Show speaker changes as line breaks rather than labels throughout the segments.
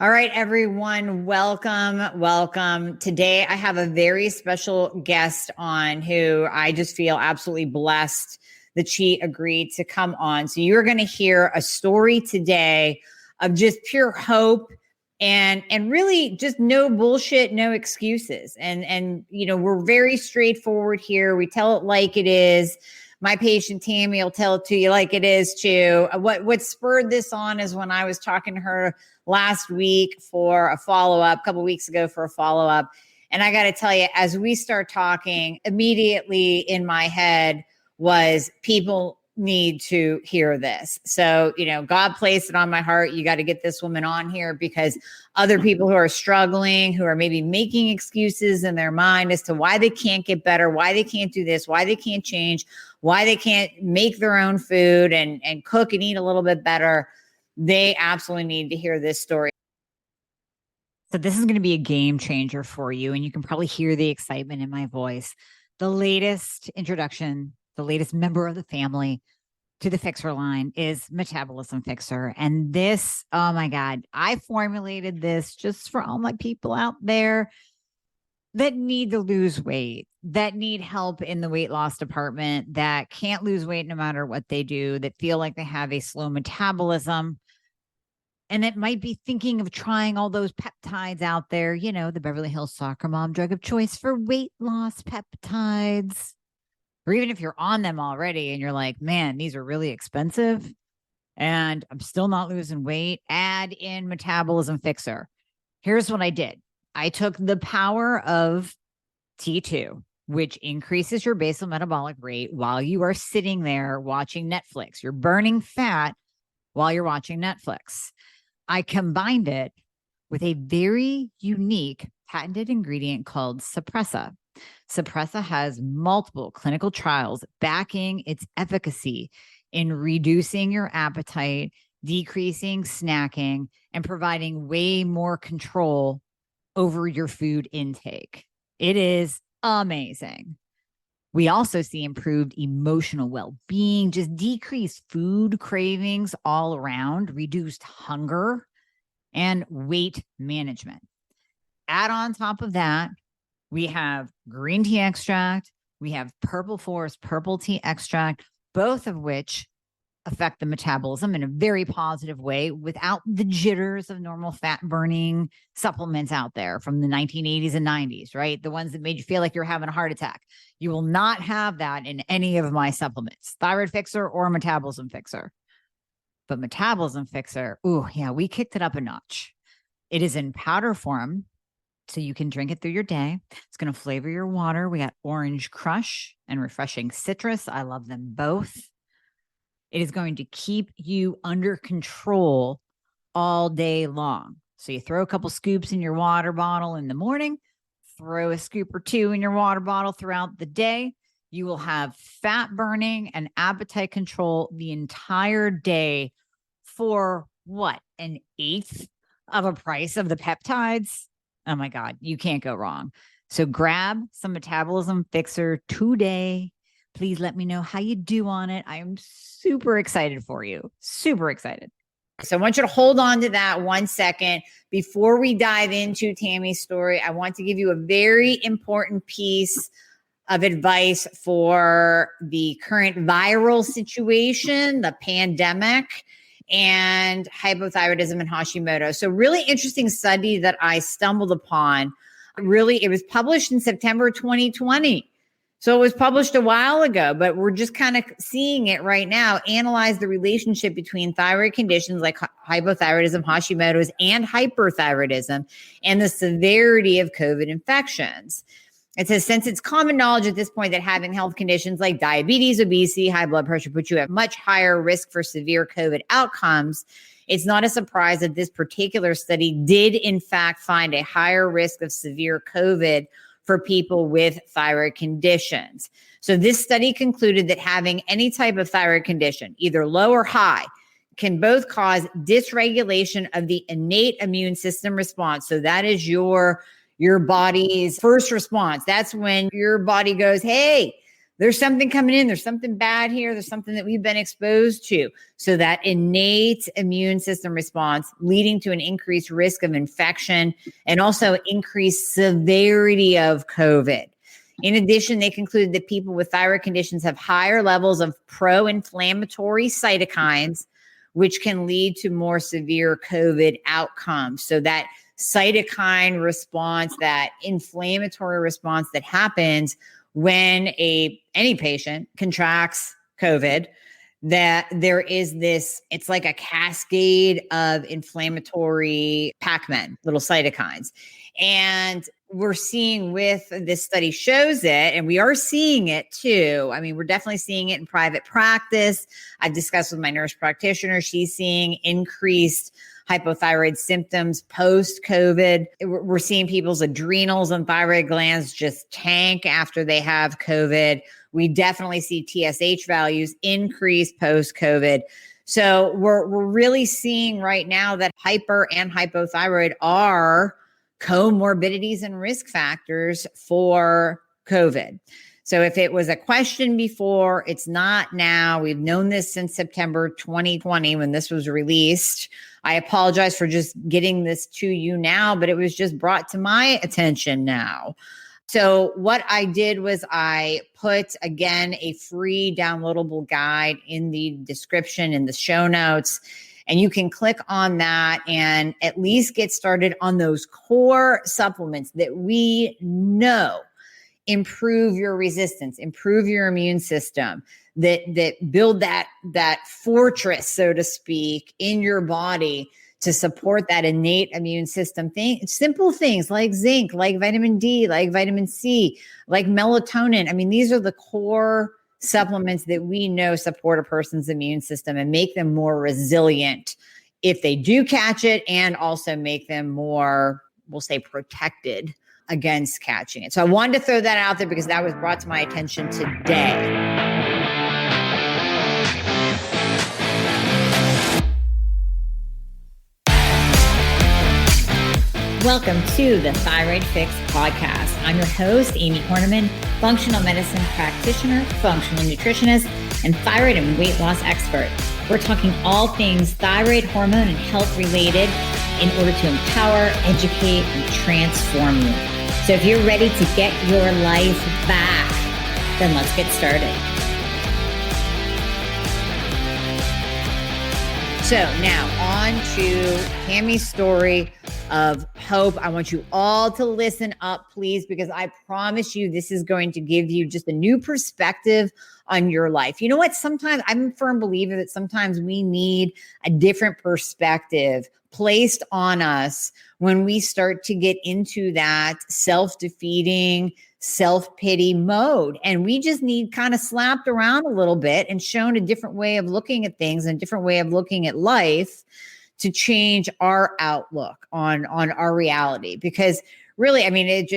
All right, everyone, welcome. Today, I have a very special guest on who I just feel absolutely blessed that she agreed to come on. So you're going to hear a story today of just pure hope and really just no bullshit, no excuses. And we're very straightforward here. We tell it like it is. My patient Tammy will tell it to you like it is too. What spurred this on is when I was talking to her last week for a follow-up, a couple weeks ago for a follow-up. And I got to tell you, as we start talking, immediately in my head was people need to hear this. So, God placed it on my heart. You got to get this woman on here because other people who are struggling, who are maybe making excuses in their mind as to why they can't get better, why they can't do this, why they can't change, why they can't make their own food and cook and eat a little bit better. They absolutely need to hear this story. So this is going to be a game changer for you. And you can probably hear the excitement in my voice. The latest introduction, the latest member of the family to the Fixxr line is Metabolism Fixxr. And this, oh my God, I formulated this just for all my people out there that need to lose weight, that need help in the weight loss department, that can't lose weight no matter what they do, that feel like they have a slow metabolism, and that might be thinking of trying all those peptides out there, the Beverly Hills soccer mom drug of choice for weight loss peptides. Or even if you're on them already and you're like, man, these are really expensive and I'm still not losing weight, add in Metabolism Fixxr. Here's what I did. I took the power of T2, which increases your basal metabolic rate while you are sitting there watching Netflix. You're burning fat while you're watching Netflix. I combined it with a very unique patented ingredient called Suppressa. Suppressa has multiple clinical trials backing its efficacy in reducing your appetite, decreasing snacking, and providing way more control over your food intake. It is amazing. We also see improved emotional well-being, just decreased food cravings all around, reduced hunger, and weight management. Add on top of that, we have green tea extract, we have purple forest purple tea extract, both of which affect the metabolism in a very positive way without the jitters of normal fat burning supplements out there from the 1980s and 90s, right? The ones that made you feel like you're having a heart attack. You will not have that in any of my supplements, Thyroid Fixxr or Metabolism Fixxr. But Metabolism Fixxr, ooh, yeah, we kicked it up a notch. It is in powder form, so you can drink it through your day. It's going to flavor your water. We got orange crush and refreshing citrus. I love them both. It is going to keep you under control all day long. So you throw a couple scoops in your water bottle in the morning, throw a scoop or two in your water bottle throughout the day. You will have fat burning and appetite control the entire day for what? An eighth of a price of the peptides? Oh my God, you can't go wrong. So grab some Metabolism Fixxr today. Please let me know how you do on it. I am super excited for you. Super excited. So I want you to hold on to that 1 second. Before we dive into Tammy's story, I want to give you a very important piece of advice for the current viral situation, the pandemic, and hypothyroidism and Hashimoto. So really interesting study that I stumbled upon. Really, it was published in September 2020. So it was published a while ago, but we're just kind of seeing it right now. Analyze the relationship between thyroid conditions like hypothyroidism, Hashimoto's, and hyperthyroidism and the severity of COVID infections. It says, since it's common knowledge at this point that having health conditions like diabetes, obesity, high blood pressure put you at much higher risk for severe COVID outcomes, it's not a surprise that this particular study did in fact find a higher risk of severe COVID for people with thyroid conditions. So this study concluded that having any type of thyroid condition, either low or high, can both cause dysregulation of the innate immune system response. So that is your body's first response. That's when your body goes, hey, there's something coming in. There's something bad here. There's something that we've been exposed to. So that innate immune system response leading to an increased risk of infection and also increased severity of COVID. In addition, they concluded that people with thyroid conditions have higher levels of pro-inflammatory cytokines, which can lead to more severe COVID outcomes. So that cytokine response, that inflammatory response that happens when any patient contracts COVID, that there is this, it's like a cascade of inflammatory Pac-Man, little cytokines. And we're seeing with this study shows it, and we are seeing it too. I mean, we're definitely seeing it in private practice. I've discussed with my nurse practitioner. She's seeing increased hypothyroid symptoms post-COVID. We're seeing people's adrenals and thyroid glands just tank after they have COVID. We definitely see TSH values increase post-COVID. So we're really seeing right now that hyper and hypothyroid are comorbidities and risk factors for COVID. So if it was a question before, it's not now. We've known this since September 2020 when this was released. I apologize for just getting this to you now, but it was just brought to my attention now. So what I did was I put, again, a free downloadable guide in the description, in the show notes, and you can click on that and at least get started on those core supplements that we know improve your resistance, improve your immune system, that build that fortress, so to speak, in your body to support that innate immune system. Simple things like zinc, like vitamin D, like vitamin C, like melatonin. I mean, these are the core supplements that we know support a person's immune system and make them more resilient if they do catch it, and also make them more, we'll say, protected against catching it. So I wanted to throw that out there because that was brought to my attention today. Welcome to the Thyroid Fix podcast. I'm your host, Amie Hornaman, functional medicine practitioner, functional nutritionist, and thyroid and weight loss expert. We're talking all things thyroid, hormone, and health related in order to empower, educate, and transform you. So if you're ready to get your life back, then let's get started. So now on to Amie's story of hope. I want you all to listen up, please, because I promise you this is going to give you just a new perspective on your life. You know what? Sometimes I'm a firm believer that sometimes we need a different perspective placed on us when we start to get into that self-defeating, self-pity mode. And we just need kind of slapped around a little bit and shown a different way of looking at things and a different way of looking at life to change our outlook on our reality. Because really, I mean,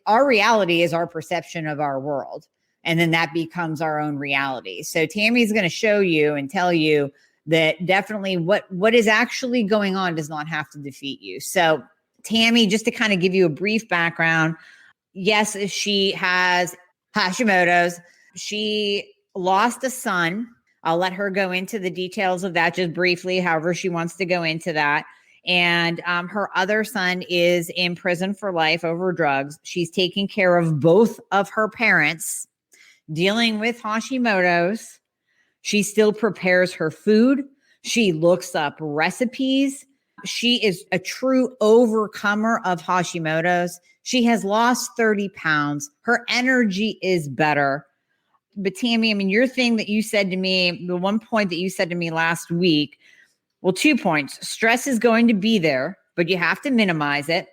our reality is our perception of our world. And then that becomes our own reality. So Tammy's going to show you and tell you that definitely what is actually going on does not have to defeat you. So Tammy, just to kind of give you a brief background, yes, she has Hashimoto's. She lost a son. I'll let her go into the details of that just briefly, however she wants to go into that. And her other son is in prison for life over drugs. She's taking care of both of her parents, dealing with Hashimoto's. She still prepares her food. She looks up recipes. She is a true overcomer of Hashimoto's. She has lost 30 pounds. Her energy is better. But Tammy, I mean, your thing that you said to me, the one point that you said to me last week, well, 2 points. Stress is going to be there, but you have to minimize it.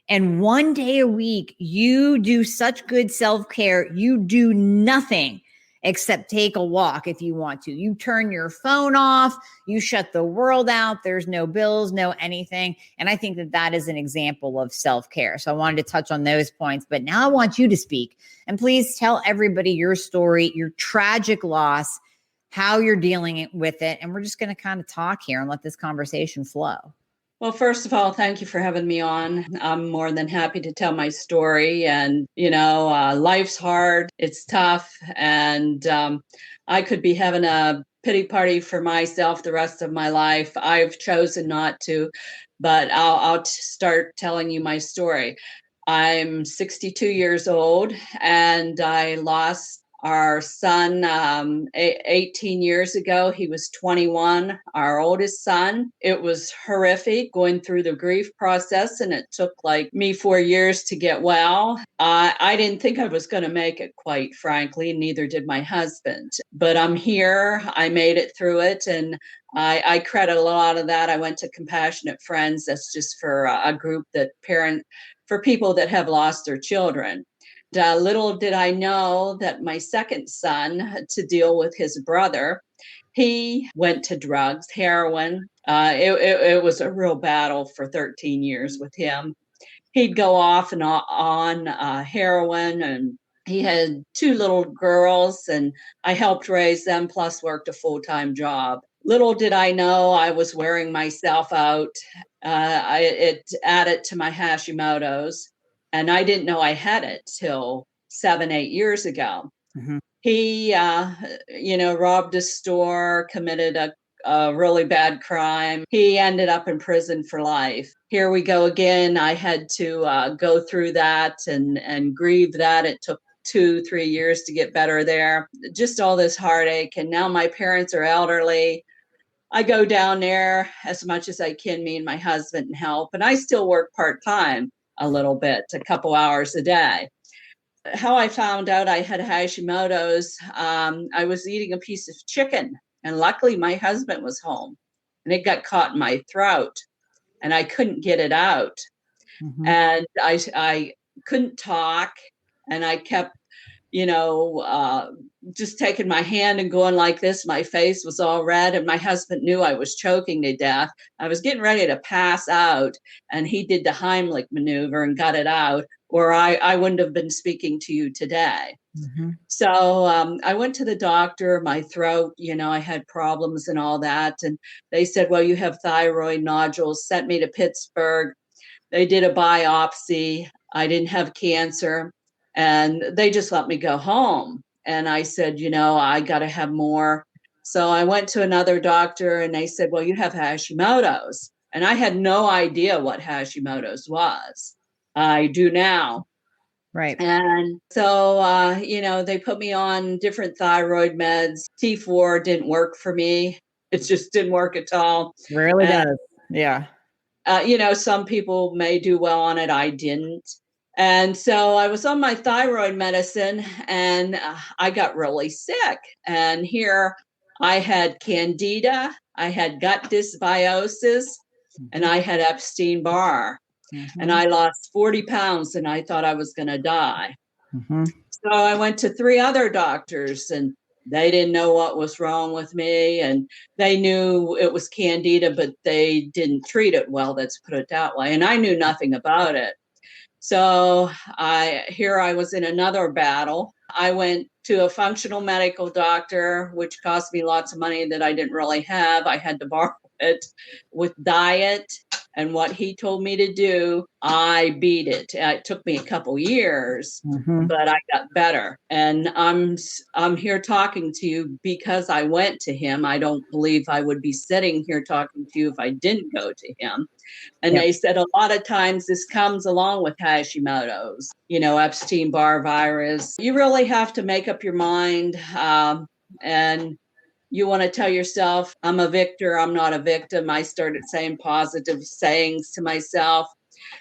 And one day a week, you do such good self-care. You do nothing except take a walk if you want to. You turn your phone off. You shut the world out. There's no bills, no anything. And I think that that is an example of self-care. So I wanted to touch on those points. But now I want you to speak. And please tell everybody your story, your tragic loss, how you're dealing with it. And we're just going to kind of talk here and let this conversation flow.
Well, first of all, thank you for having me on. I'm more than happy to tell my story. And, life's hard, it's tough, and I could be having a pity party for myself the rest of my life. I've chosen not to, but I'll start telling you my story. I'm 62 years old, and I lost our son 18 years ago. He was 21, our oldest son. It was horrific going through the grief process, and it took like me 4 years to get well. I didn't think I was going to make it, quite frankly, neither did my husband. But I'm here. I made it through it, and I credit a lot of that. I went to Compassionate Friends. That's just for a group that for people that have lost their children. Little did I know that my second son, to deal with his brother, he went to drugs, heroin. It was a real battle for 13 years with him. He'd go off and on heroin, and he had two little girls, and I helped raise them, plus worked a full-time job. Little did I know I was wearing myself out. It added to my Hashimoto's, and I didn't know I had it till 7, 8 years ago. Mm-hmm. He, robbed a store, committed a really bad crime. He ended up in prison for life. Here we go again. I had to go through that and grieve that. It took 2, 3 years to get better there. Just all this heartache. And now my parents are elderly. I go down there as much as I can, me and my husband, and help. And I still work part-time a little bit, a couple hours a day. How I found out I had Hashimoto's, I was eating a piece of chicken, and luckily my husband was home, and it got caught in my throat, and I couldn't get it out. Mm-hmm. And I couldn't talk, and I kept just taking my hand and going like this. My face was all red, and my husband knew I was choking to death. I was getting ready to pass out, and he did the Heimlich maneuver and got it out, or I wouldn't have been speaking to you today. Mm-hmm. So I went to the doctor, my throat, I had problems and all that. And they said, well, you have thyroid nodules, sent me to Pittsburgh. They did a biopsy. I didn't have cancer. And they just let me go home. And I said, I got to have more. So I went to another doctor, and they said, well, you have Hashimoto's. And I had no idea what Hashimoto's was. I do now.
Right.
And so, they put me on different thyroid meds. T4 didn't work for me. It just didn't work at all.
Rarely does. Yeah.
Some people may do well on it. I didn't. And so I was on my thyroid medicine, and I got really sick. And here I had candida, I had gut dysbiosis, and I had Epstein-Barr. Mm-hmm. And I lost 40 pounds, and I thought I was going to die. Mm-hmm. So I went to 3 other doctors, and they didn't know what was wrong with me. And they knew it was candida, but they didn't treat it well. Let's put it that way. And I knew nothing about it. So I was in another battle. I went to a functional medical doctor, which cost me lots of money that I didn't really have. I had to borrow it. With diet and what he told me to do, I beat it. It took me a couple years, mm-hmm. but I got better. And I'm here talking to you because I went to him. I don't believe I would be sitting here talking to you if I didn't go to him. And They said a lot of times this comes along with Hashimoto's, Epstein-Barr virus. You really have to make up your mind, and you want to tell yourself, I'm a victor, I'm not a victim. I started saying positive sayings to myself.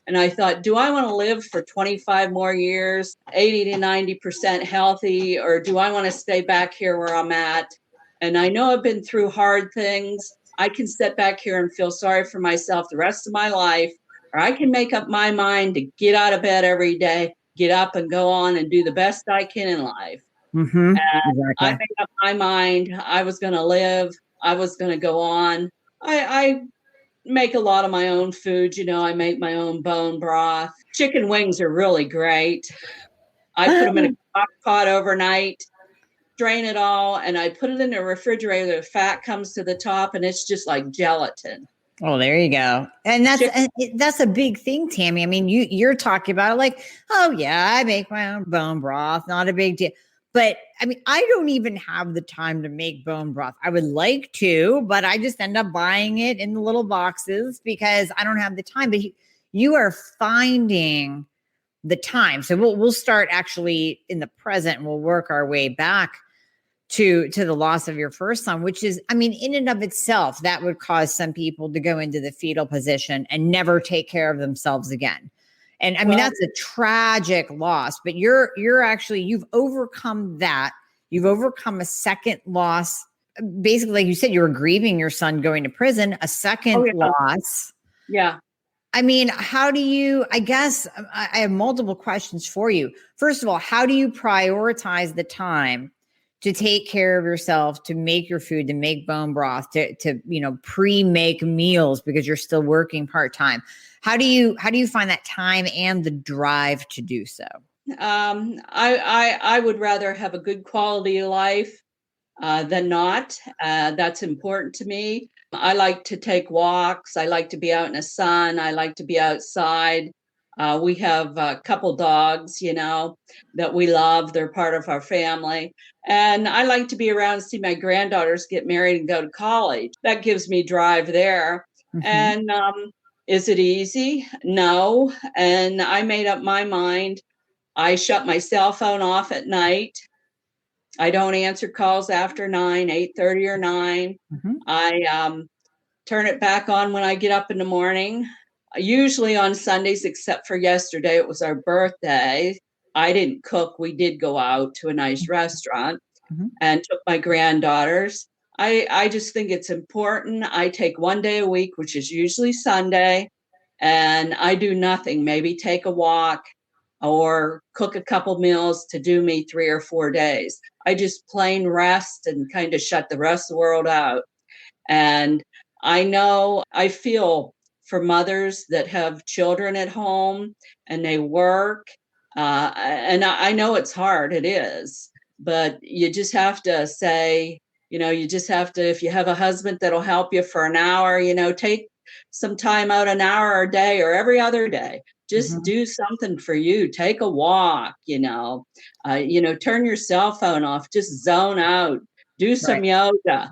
And I thought, do I want to live for 25 more years, 80 to 90% healthy, or do I want to stay back here where I'm at? And I know I've been through hard things. I can sit back here and feel sorry for myself the rest of my life, or I can make up my mind to get out of bed every day, get up and go on and do the best I can in life. Mm-hmm. Exactly. I made up my mind. I was going to live. I was going to go on. I make a lot of my own food. I make my own bone broth. Chicken wings are really great. I put them in a crock pot overnight, drain it all, and I put it in the refrigerator. The fat comes to the top, and it's just like gelatin.
Oh, there you go. And that's a big thing, Tammy. I mean, you're talking about it like, oh yeah, I make my own bone broth, not a big deal. But I mean, I don't even have the time to make bone broth. I would like to, but I just end up buying it in the little boxes because I don't have the time. But you are finding the time. So we'll start actually in the present and we'll work our way back to the loss of your first son, which is, I mean, in and of itself, that would cause some people to go into the fetal position and never take care of themselves again. And I mean, that's a tragic loss, but you're actually, you've overcome that. You've overcome a second loss. Basically, like you said, you were grieving your son going to prison, a second loss.
Yeah.
I mean, how do you, I guess I have multiple questions for you. First of all, how do you prioritize the time to take care of yourself, to make your food, to make bone broth, to pre-make meals because you're still working part-time? How do you find that time and the drive to do so?
I would rather have a good quality of life than not. That's important to me. I like to take walks. I like to be out in the sun. I like to be outside. We have a couple dogs, that we love. They're part of our family. And I like to be around, see my granddaughters get married and go to college. That gives me drive there. Mm-hmm. And is it easy? No. And I made up my mind. I shut my cell phone off at night. I don't answer calls after 9, 8:30 or 9. Mm-hmm. I turn it back on when I get up in the morning. Usually on Sundays, except for yesterday, it was our birthday. I didn't cook. We did go out to a nice restaurant and took my granddaughters. I just think it's important. I take one day a week, which is usually Sunday, and I do nothing. Maybe take a walk or cook a couple meals to do me 3 or 4 days. I just plain rest and kind of shut the rest of the world out. And I feel for mothers that have children at home and they work. And I know it's hard, it is, but you just have to say, if you have a husband that'll help you for an hour, take some time out, an hour a day or every other day. Just do something for you. Take a walk, turn your cell phone off, just zone out, do some yoga,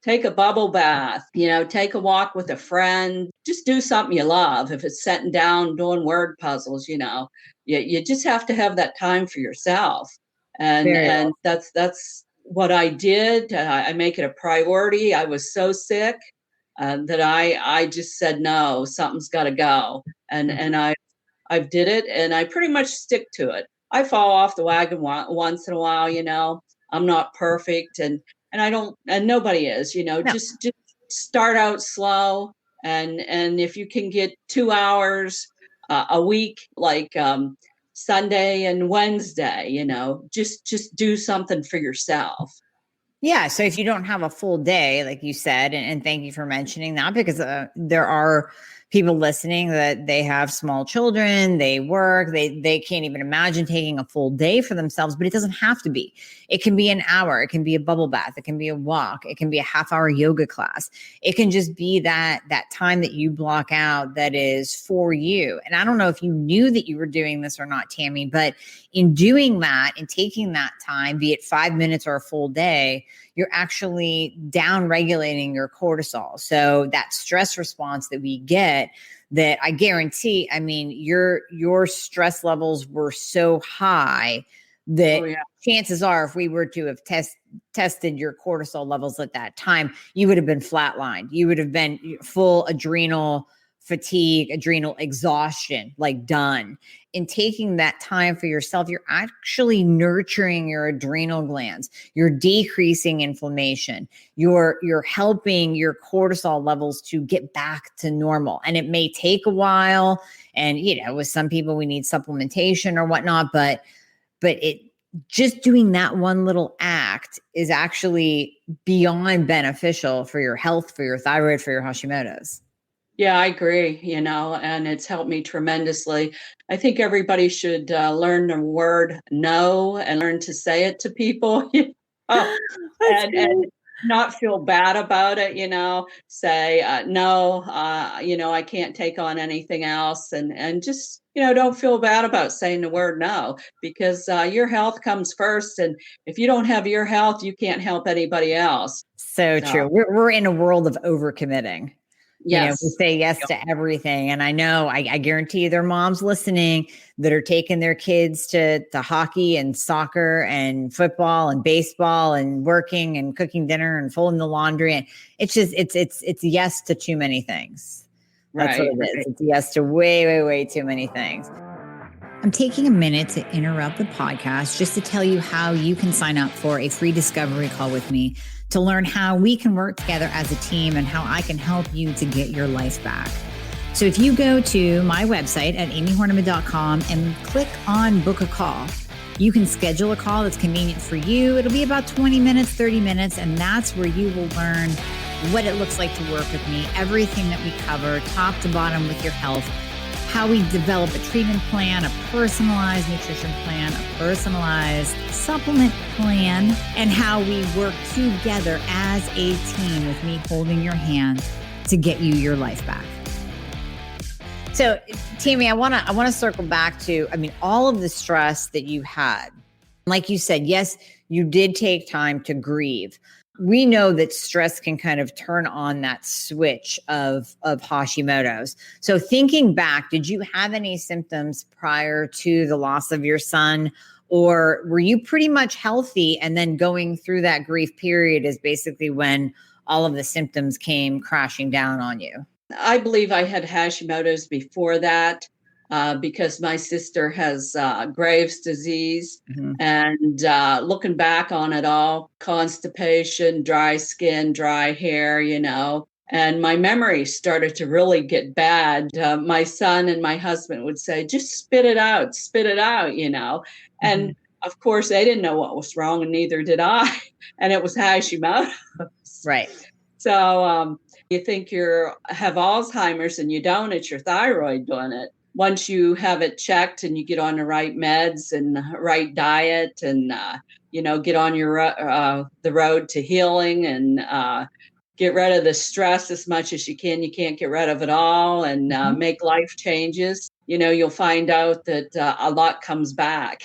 take a bubble bath, take a walk with a friend, just do something you love. If it's sitting down doing word puzzles, you just have to have that time for yourself. And that's what I did. I make it a priority. I was so sick that I just said, no, something's got to go. And I did it, and I pretty much stick to it. I fall off the wagon once in a while, I'm not perfect, and I don't, and nobody is, no. just start out slow. And if you can get 2 hours a week, like Sunday and Wednesday, just do something for yourself.
Yeah. So if you don't have a full day, like you said, and thank you for mentioning that, because there are people listening that they have small children, they work, they can't even imagine taking a full day for themselves, but it doesn't have to be. It can be an hour. It can be a bubble bath. It can be a walk. It can be a half-hour yoga class. It can just be that time that you block out that is for you. And I don't know if you knew that you were doing this or not, Tammy, but in doing that and taking that time, be it 5 minutes or a full day, you're actually down regulating your cortisol. So that stress response that we get, that I guarantee, I mean, your stress levels were so high that chances are, if we were to have tested your cortisol levels at that time, you would have been flatlined. You would have been full adrenal fatigue, adrenal exhaustion, like done. In taking that time for yourself, you're actually nurturing your adrenal glands. You're decreasing inflammation. You're helping your cortisol levels to get back to normal. And it may take a while. And, with some people, we need supplementation or whatnot, but it just doing that one little act is actually beyond beneficial for your health, for your thyroid, for your Hashimoto's.
Yeah, I agree, and it's helped me tremendously. I think everybody should learn the word no and learn to say it to people. not feel bad about it, say, no, I can't take on anything else. And just, don't feel bad about saying the word no, because your health comes first. And if you don't have your health, you can't help anybody else.
So true. We're in a world of overcommitting. We
Yes.
say yes to everything. And I know, I guarantee you there are moms listening that are taking their kids to hockey and soccer and football and baseball and working and cooking dinner and folding the laundry. And it's just, it's yes to too many things. That's what it is. It's yes to way, way, way too many things. I'm taking a minute to interrupt the podcast just to tell you how you can sign up for a free discovery call with me to learn how we can work together as a team and how I can help you to get your life back. So if you go to my website at amiehornaman.com and click on book a call, you can schedule a call that's convenient for you. It'll be about 20 minutes, 30 minutes, and that's where you will learn what it looks like to work with me, everything that we cover, top to bottom with your health, how we develop a treatment plan, a personalized nutrition plan, a personalized supplement plan, and how we work together as a team with me holding your hand to get you your life back. So, Tammy, I want to circle back to, all of the stress that you had. Like you said, yes, you did take time to grieve. We know that stress can kind of turn on that switch of Hashimoto's. So thinking back, did you have any symptoms prior to the loss of your son, or were you pretty much healthy and then going through that grief period is basically when all of the symptoms came crashing down on you?
I believe I had Hashimoto's before that. Because my sister has Graves' disease. Mm-hmm. And looking back on it all, constipation, dry skin, dry hair, and my memory started to really get bad. My son and my husband would say, just spit it out, Mm-hmm. And of course, they didn't know what was wrong, and neither did I. And it was Hashimoto's.
Right.
So you think you have Alzheimer's and you don't, it's your thyroid doing it. Once you have it checked and you get on the right meds and right diet and, get on the road to healing and get rid of the stress as much as you can't get rid of it all and make life changes. You'll find out that a lot comes back.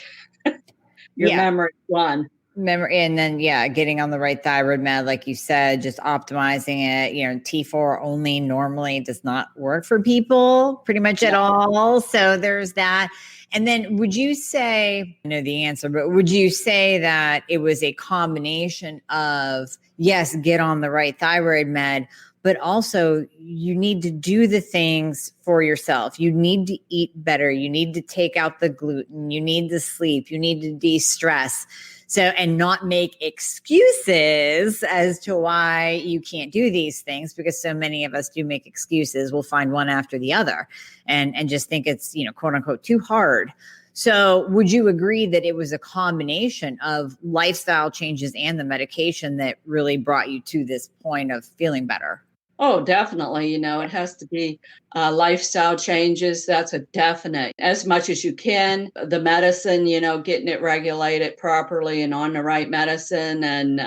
Your memory's gone.
And then, getting on the right thyroid med, like you said, just optimizing it, T4 only normally does not work for people pretty much at all. So there's that. And then would you say, I know the answer, but would you say that it was a combination of, yes, get on the right thyroid med, but also you need to do the things for yourself. You need to eat better. You need to take out the gluten. You need to sleep. You need to de-stress. So, and not make excuses as to why you can't do these things, because so many of us do make excuses. We'll find one after the other and just think it's, quote unquote, too hard. So would you agree that it was a combination of lifestyle changes and the medication that really brought you to this point of feeling better?
Oh, definitely. It has to be lifestyle changes. That's a definite. As much as you can, the medicine, getting it regulated properly and on the right medicine, and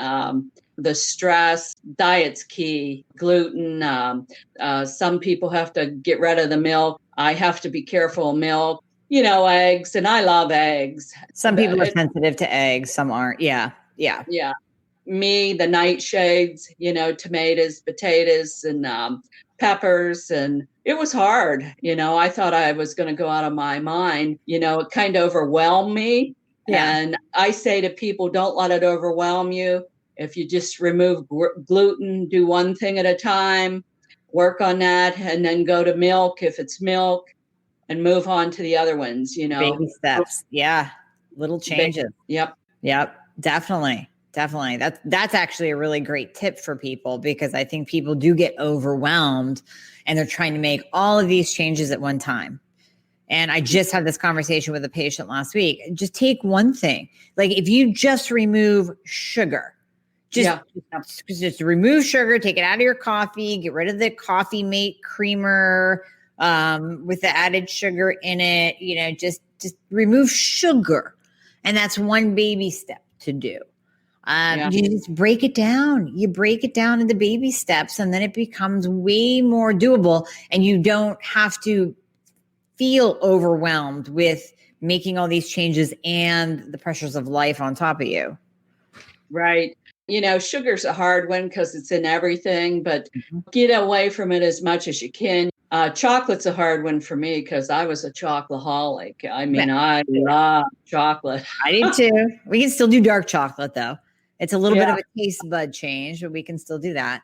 the stress, diet's key. Gluten. Some people have to get rid of the milk. I have to be careful of milk. Eggs, and I love eggs.
Some people are sensitive to eggs. Some aren't. Yeah.
Me, the nightshades, tomatoes, potatoes, and peppers. And it was hard. I thought I was going to go out of my mind. It kind of overwhelmed me. Yeah. And I say to people, don't let it overwhelm you. If you just remove gluten, do one thing at a time, work on that, and then go to milk if it's milk, and move on to the other ones,
Baby steps. Yeah. Little changes.
Yep.
Definitely. That's actually a really great tip for people, because I think people do get overwhelmed and they're trying to make all of these changes at one time. And I just had this conversation with a patient last week. Just take one thing. Like if you just remove sugar, just remove sugar, take it out of your coffee, get rid of the coffee mate creamer with the added sugar in it, just remove sugar. And that's one baby step to do.
Yeah.
You just break it down. You break it down into baby steps, and then it becomes way more doable, and you don't have to feel overwhelmed with making all these changes and the pressures of life on top of you.
Right. Sugar's a hard one because it's in everything, but get away from it as much as you can. Chocolate's a hard one for me because I was a chocoholic. I mean, I love chocolate.
I did too. We can still do dark chocolate though. It's a little bit
Yeah.
of a taste bud change, but we can still do that.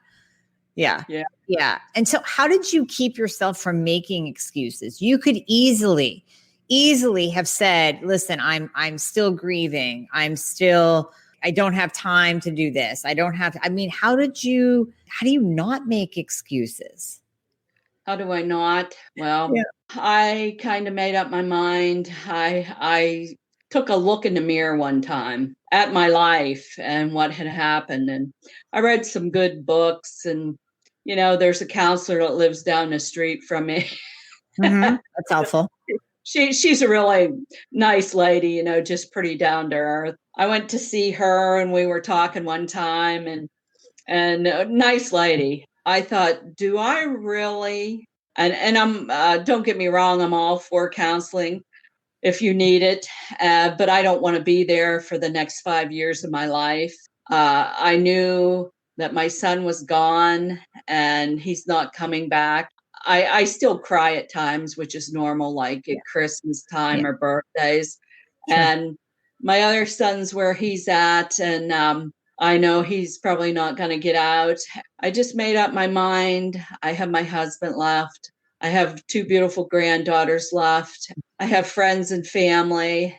Yeah.
Yeah.
Yeah. And so how did you keep yourself from making excuses? You could easily have said, listen, I'm still grieving. I don't have time to do this. How do you not make excuses?
How do I not? Well,
Yeah.
I kind of made up my mind. I took a look in the mirror one time at my life and what had happened. And I read some good books, and there's a counselor that lives down the street from me.
Mm-hmm. That's helpful.
She's a really nice lady, just pretty down to earth. I went to see her and we were talking one time, and a nice lady. I thought, do I really? And I'm don't get me wrong, I'm all for counseling if you need it, but I don't want to be there for the next 5 years of my life. I knew that my son was gone and he's not coming back. I still cry at times, which is normal, like at Christmas time or birthdays.
Sure.
And my other son's where he's at, and I know he's probably not going to get out. I just made up my mind. I have my husband left. I have 2 beautiful granddaughters left. I have friends and family,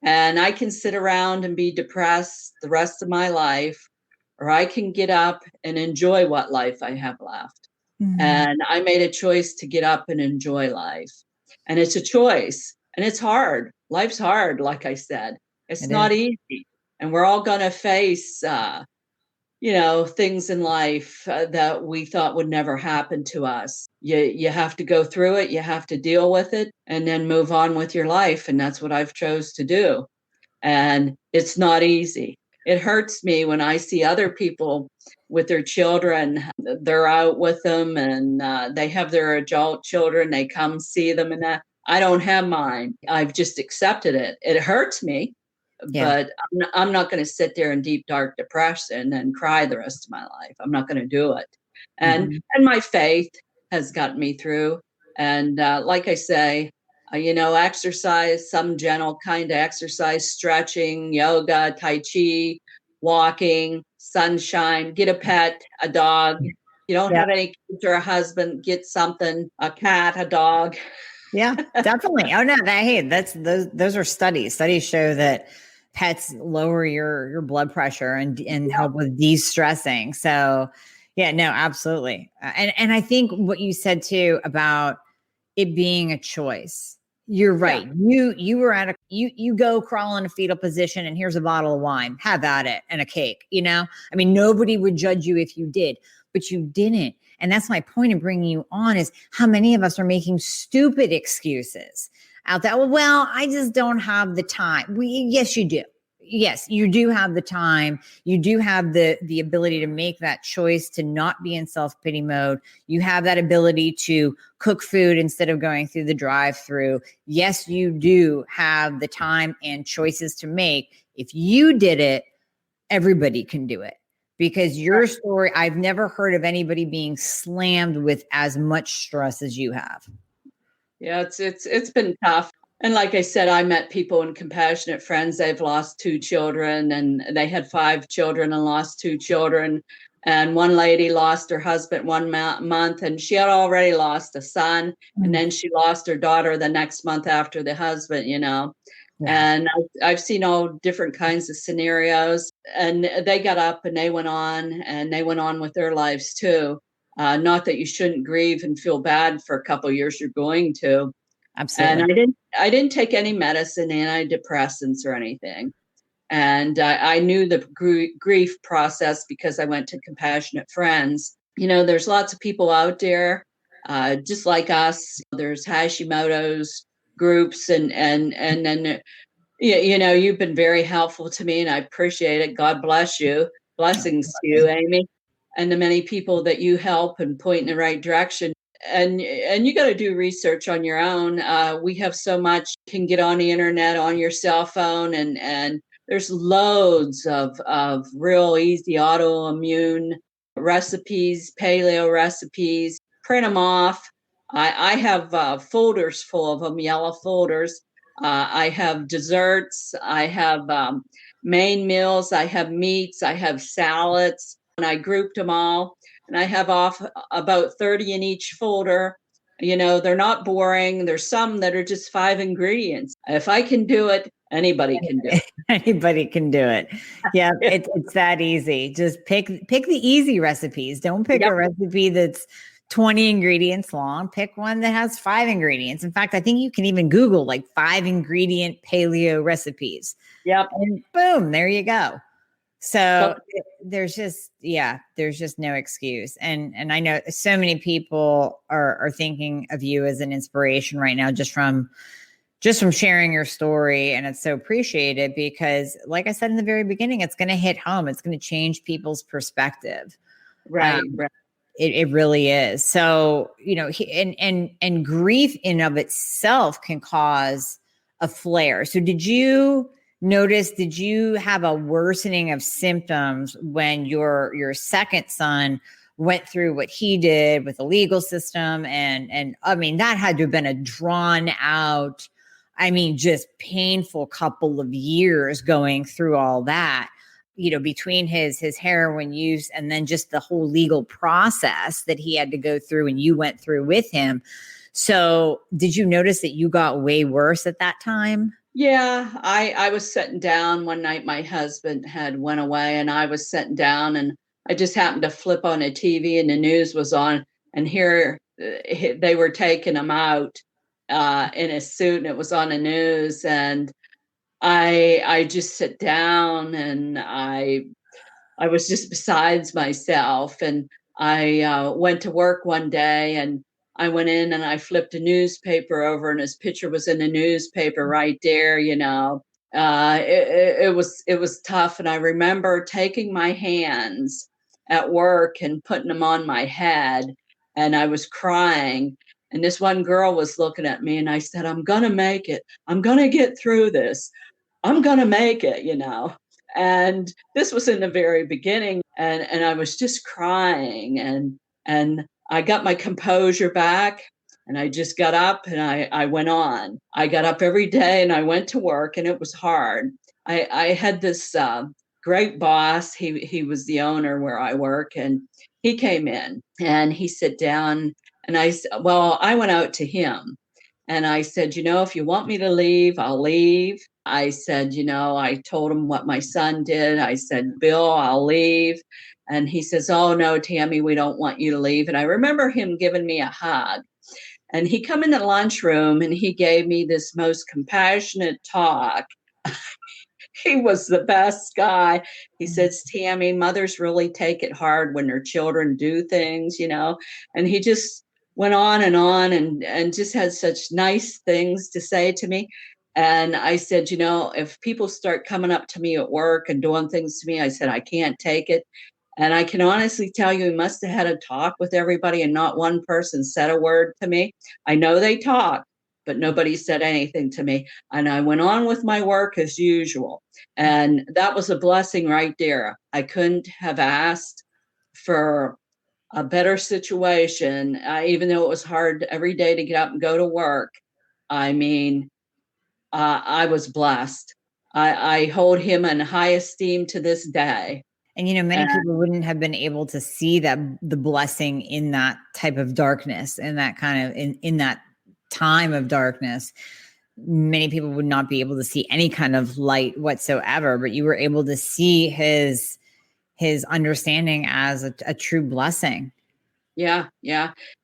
and I can sit around and be depressed the rest of my life, or I can get up and enjoy what life I have left.
Mm-hmm.
And I made a choice to get up and enjoy life. And it's a choice, and it's hard. Life's hard, like I said. It's not easy. And we're all going to face, things in life that we thought would never happen to us. You have to go through it. You have to deal with it and then move on with your life. And that's what I've chose to do. And it's not easy. It hurts me when I see other people with their children. They're out with them, and they have their adult children. They come see them, and I don't have mine. I've just accepted it. It hurts me, but I'm not going to sit there in deep, dark depression and cry the rest of my life. I'm not going to do it. And my faith has gotten me through. And like I say, exercise, some gentle kind of exercise, stretching, yoga, tai chi, walking, sunshine, get a pet, a dog. You don't have any kids or a husband, get something, a cat, a dog.
Yeah, definitely. Oh no, those are studies. Studies show that pets lower your blood pressure and help with de-stressing. So yeah, no, absolutely. And I think what you said too about it being a choice. You're right. Yeah. You were you go crawl in a fetal position and here's a bottle of wine. Have at it, and a cake, I mean, nobody would judge you if you did, but you didn't. And that's my point in bringing you on, is how many of us are making stupid excuses out there. Well, I just don't have the time. Yes, you do. Yes, you do have the time. You do have the ability to make that choice to not be in self-pity mode. You have that ability to cook food instead of going through the drive-through. Yes, you do have the time and choices to make. If you did it, everybody can do it. Because your story, I've never heard of anybody being slammed with as much stress as you have.
Yeah, it's been tough. And like I said, I met people in Compassionate Friends. They've lost 2 children, and they had 5 children and lost 2 children. And one lady lost her husband 1 month, and she had already lost a son. And then she lost her daughter the next month after the husband, Yeah. And I've seen all different kinds of scenarios. And they got up and they went on with their lives too. Not that you shouldn't grieve and feel bad for a couple of years. You're going to.
Absolutely.
And I didn't take any medicine, antidepressants or anything. And I knew the grief process because I went to Compassionate Friends. There's lots of people out there, just like us. There's Hashimoto's groups, and then Yeah, you've been very helpful to me and I appreciate it. God bless you. Blessings to you, Amie, and the many people that you help and point in the right direction. And you got to do research on your own. We have so much you can get on the internet on your cell phone, and there's loads of real easy autoimmune recipes, paleo recipes. Print them off. I have folders full of them, yellow folders. I have desserts. I have main meals. I have meats. I have salads. And I grouped them all. And I have off about 30 in each folder. They're not boring. There's some that are just 5 ingredients. If I can do it, anybody can do it.
Anybody can do it. Yeah, it's that easy. Just pick the easy recipes. Don't pick a recipe that's 20 ingredients long. Pick one that has 5 ingredients. In fact, I think you can even Google like 5 ingredient paleo recipes.
Yep.
And boom, there you go. So there's just no excuse. And I know so many people are thinking of you as an inspiration right now, just from sharing your story. And it's so appreciated because, like I said in the very beginning, it's going to hit home. It's going to change people's perspective.
Right.
It really is. So, and grief in of itself can cause a flare. So did you have a worsening of symptoms when your second son went through what he did with the legal system? And I mean, that had to have been a drawn out, just painful couple of years going through all that, between his heroin use and then just the whole legal process that he had to go through and you went through with him. So did you notice that you got way worse at that time?
Yeah, I was sitting down one night. My husband had went away and I was sitting down and I just happened to flip on a TV and the news was on, and here they were taking him out in a suit, and it was on the news. And I just sit down and I was just besides myself. And I went to work one day and I went in and I flipped a newspaper over and his picture was in the newspaper right there. It was tough. And I remember taking my hands at work and putting them on my head, and I was crying. And this one girl was looking at me and I said, I'm going to make it. I'm going to get through this. I'm going to make it. And this was in the very beginning, and I was just crying, and I got my composure back, and I just got up and I went on. I got up every day and I went to work, and it was hard. I had this great boss. He was the owner where I work, and he came in and he sat down, and I went out to him and I said, if you want me to leave, I'll leave. I said, I told him what my son did. I said, Bill, I'll leave. And he says, oh, no, Tammy, we don't want you to leave. And I remember him giving me a hug. And he come in the lunchroom and he gave me this most compassionate talk. He was the best guy. He says, Tammy, mothers really take it hard when their children do things, and he just went on and just had such nice things to say to me. And I said, if people start coming up to me at work and doing things to me, I said, I can't take it. And I can honestly tell you, he must have had a talk with everybody and not one person said a word to me. I know they talked, but nobody said anything to me. And I went on with my work as usual. And that was a blessing right there. I couldn't have asked for a better situation, even though it was hard every day to get up and go to work. I was blessed. I hold him in high esteem to this day.
And, many people wouldn't have been able to see that the blessing in that type of darkness, in that kind of, in that time of darkness. Many people would not be able to see any kind of light whatsoever, but you were able to see his understanding as a true blessing.
Yeah.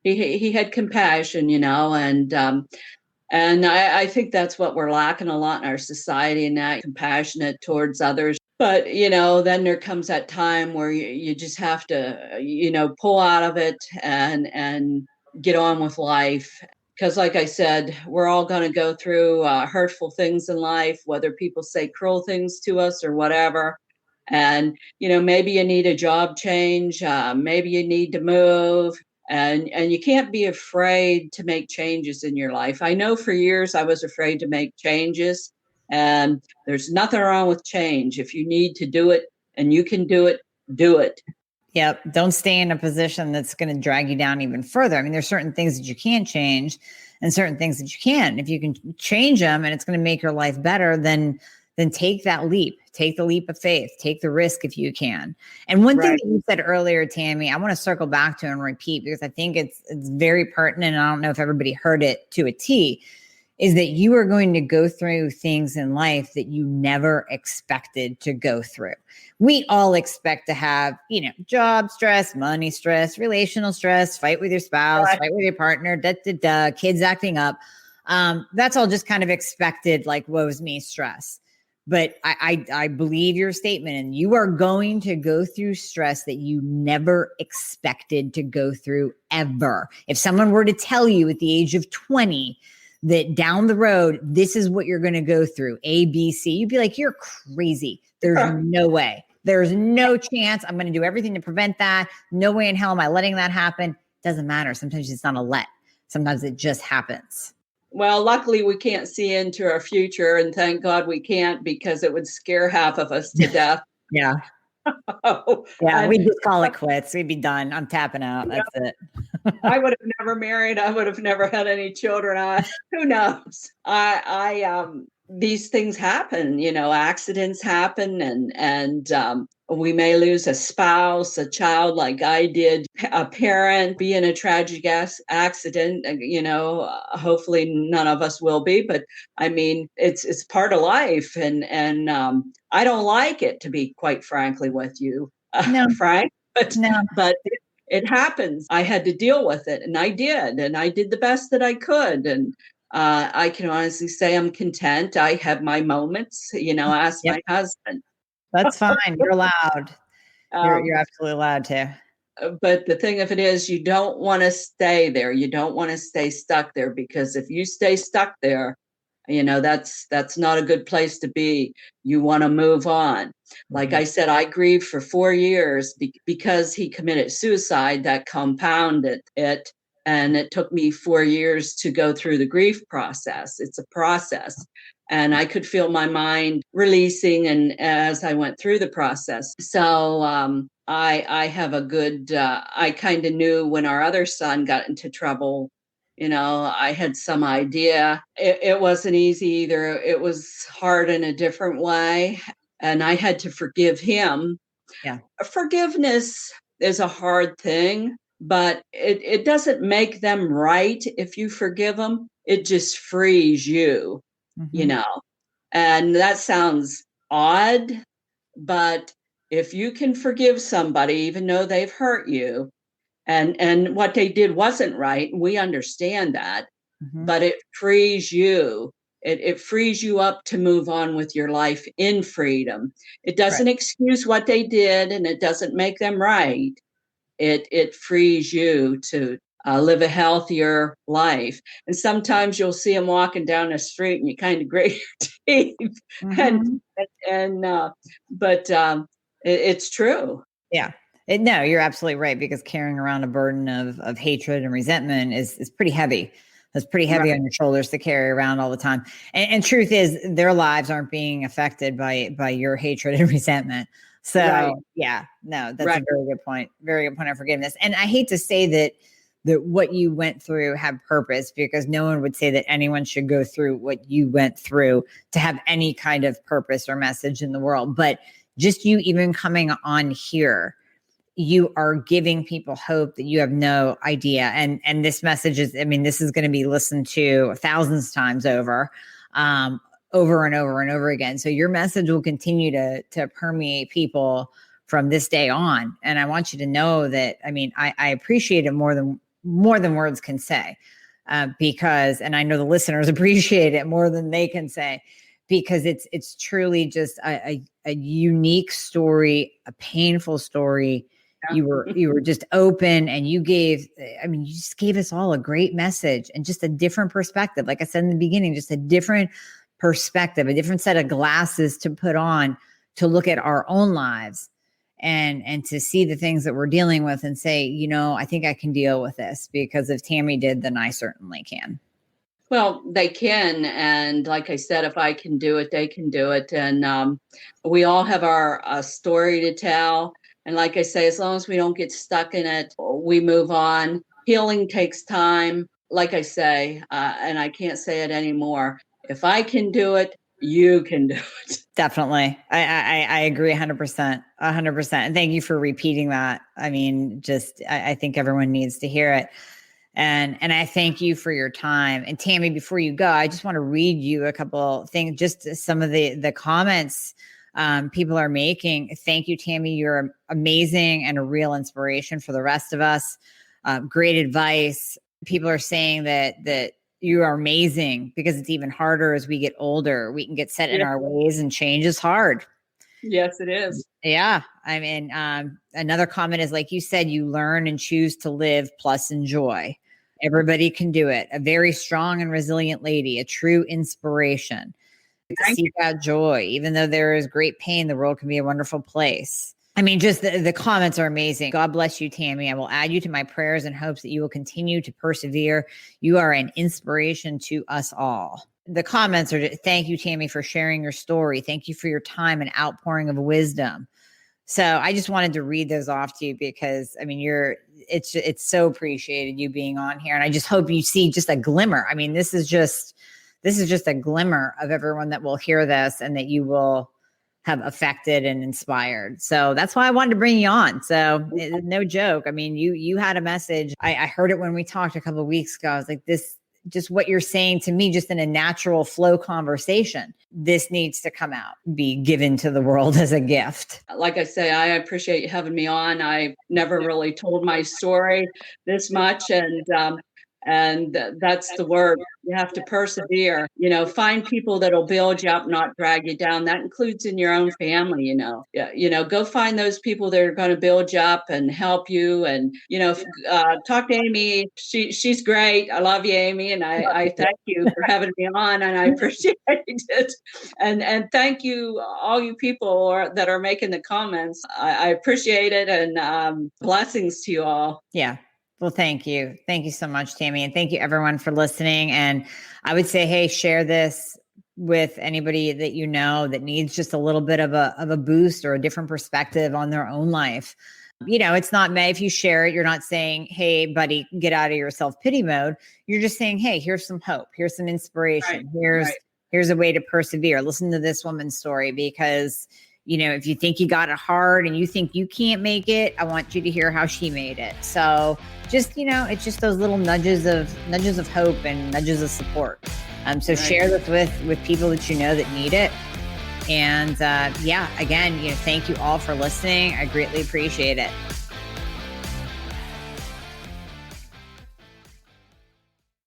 He had compassion, and I think that's what we're lacking a lot in our society, and that compassionate towards others. But, then there comes that time where you just have to, pull out of it and get on with life. Because like I said, we're all going to go through hurtful things in life, whether people say cruel things to us or whatever. And, maybe you need a job change. Maybe you need to move. And you can't be afraid to make changes in your life. I know for years I was afraid to make changes. And there's nothing wrong with change. If you need to do it and you can do it, do it.
Yep. Don't stay in a position that's going to drag you down even further. I mean, there's certain things that you can't change and certain things that you can. If you can change them and it's going to make your life better, then take that leap. Take the leap of faith. Take the risk if you can. And one thing that you said earlier, Tammy, I want to circle back to and repeat because I think it's very pertinent. And I don't know if everybody heard it to a T, is that you are going to go through things in life that you never expected to go through. We all expect to have, job stress, money stress, relational stress, fight with your spouse, fight with your partner, kids acting up. That's all just kind of expected, like woe's me stress. But I believe your statement, and you are going to go through stress that you never expected to go through ever. If someone were to tell you at the age of 20 that down the road, this is what you're going to go through, A, B, C, you'd be like, you're crazy. There's no way. There's no chance. I'm going to do everything to prevent that. No way in hell am I letting that happen. Doesn't matter. Sometimes it's not a let. Sometimes it just happens.
Well, luckily we can't see into our future, and thank God we can't, because it would scare half of us to death.
Yeah. Yeah, we just call it quits. We'd be done. I'm tapping out. That's it.
I would have never married. I would have never had any children. Who knows? These things happen, accidents happen, and we may lose a spouse, a child, like I did, a parent, be in a tragic accident. Hopefully none of us will be, but I mean, it's part of life, and I don't like it, to be quite frankly with you, Frank. But it happens. I had to deal with it, and I did the best that I could, and I can honestly say I'm content. I have my moments, ask my husband.
That's fine. You're allowed. You're absolutely allowed to.
But the thing of it is, you don't want to stay there. You don't want to stay stuck there, because if you stay stuck there, that's not a good place to be. You want to move on. Like I said, I grieved for 4 years because he committed suicide. That compounded it. And it took me 4 years to go through the grief process. It's a process. And I could feel my mind releasing, and as I went through the process. So I have a good, I kind of knew when our other son got into trouble, I had some idea. It wasn't easy either. It was hard in a different way. And I had to forgive him.
Yeah.
Forgiveness is a hard thing, but it doesn't make them right if you forgive them. It just frees you, and that sounds odd, but if you can forgive somebody, even though they've hurt you, and what they did wasn't right, we understand that, but it frees you. It frees you up to move on with your life in freedom. It doesn't excuse what they did, and it doesn't make them right. It frees you to live a healthier life. And sometimes you'll see them walking down the street and you kind of grate your teeth. But it's true.
Yeah. No, you're absolutely right, because carrying around a burden of hatred and resentment is pretty heavy. That's pretty heavy on your shoulders to carry around all the time. And truth is, their lives aren't being affected by your hatred and resentment. So yeah, no, that's a very good point. Very good point on forgiveness. And I hate to say that what you went through had purpose, because no one would say that anyone should go through what you went through to have any kind of purpose or message in the world. But just you even coming on here, you are giving people hope that you have no idea. And this message is, this is going to be listened to thousands of times over and over and over again. So your message will continue to permeate people from this day on. And I want you to know that, I appreciate it more than words can say, because, and I know the listeners appreciate it more than they can say, because it's truly just a unique story, a painful story, You were just open, and you just gave us all a great message and just a different perspective. Like I said in the beginning, just a different perspective, a different set of glasses to put on to look at our own lives and to see the things that we're dealing with and say, I think I can deal with this, because if Tammy did, then I certainly can.
Well, they can. And like I said, if I can do it, they can do it. And we all have our story to tell. And like I say, as long as we don't get stuck in it, we move on. Healing takes time. Like I say, and I can't say it anymore. If I can do it, you can do it.
Definitely. I agree 100%. 100%. And thank you for repeating that. I mean, I think everyone needs to hear it. And I thank you for your time. And Tammy, before you go, I just want to read you a couple things, just some of the comments people are making. Thank you, Tammy. You're amazing and a real inspiration for the rest of us. Great advice. People are saying that you are amazing, because it's even harder as we get older. We can get set in our ways, and change is hard.
Yes, it is.
Yeah. I mean, another comment is, like you said, you learn and choose to live plus enjoy. Everybody can do it. A very strong and resilient lady, a true inspiration. To seek out joy. Even though there is great pain, the world can be a wonderful place. I mean, just the comments are amazing. God bless you, Tammy. I will add you to my prayers and hopes that you will continue to persevere. You are an inspiration to us all. The comments are, thank you, Tammy, for sharing your story. Thank you for your time and outpouring of wisdom. So I just wanted to read those off to you, because I mean, it's so appreciated you being on here. And I just hope you see just a glimmer. I mean, this is just a glimmer of everyone that will hear this, and that you will have affected and inspired. So that's why I wanted to bring you on. So no joke. I mean, you had a message. I heard it when we talked a couple of weeks ago. I was like, this, just what you're saying to me, just in a natural flow conversation, this needs to come out, be given to the world as a gift.
Like I say, I appreciate you having me on. I never really told my story this much. And that's the word. You have to persevere, find people that'll build you up, not drag you down. That includes in your own family, go find those people that are going to build you up and help you. And, talk to Amie. She's great. I love you, Amie. And I thank you for having me on, and I appreciate it. And thank you, all you people that are making the comments. I appreciate it. And blessings to you all.
Yeah. Well, thank you. Thank you so much, Tammy. And thank you everyone for listening. And I would say, hey, share this with anybody that you know that needs just a little bit of a boost or a different perspective on their own life. It's not, if you share it, you're not saying, hey, buddy, get out of your self-pity mode. You're just saying, hey, here's some hope. Here's some inspiration. Here's a way to persevere. Listen to this woman's story, because if you think you got it hard and you think you can't make it, I want you to hear how she made it. So just, it's just those little nudges of hope and nudges of support. So share this with people that you know that need it. And again, thank you all for listening. I greatly appreciate it.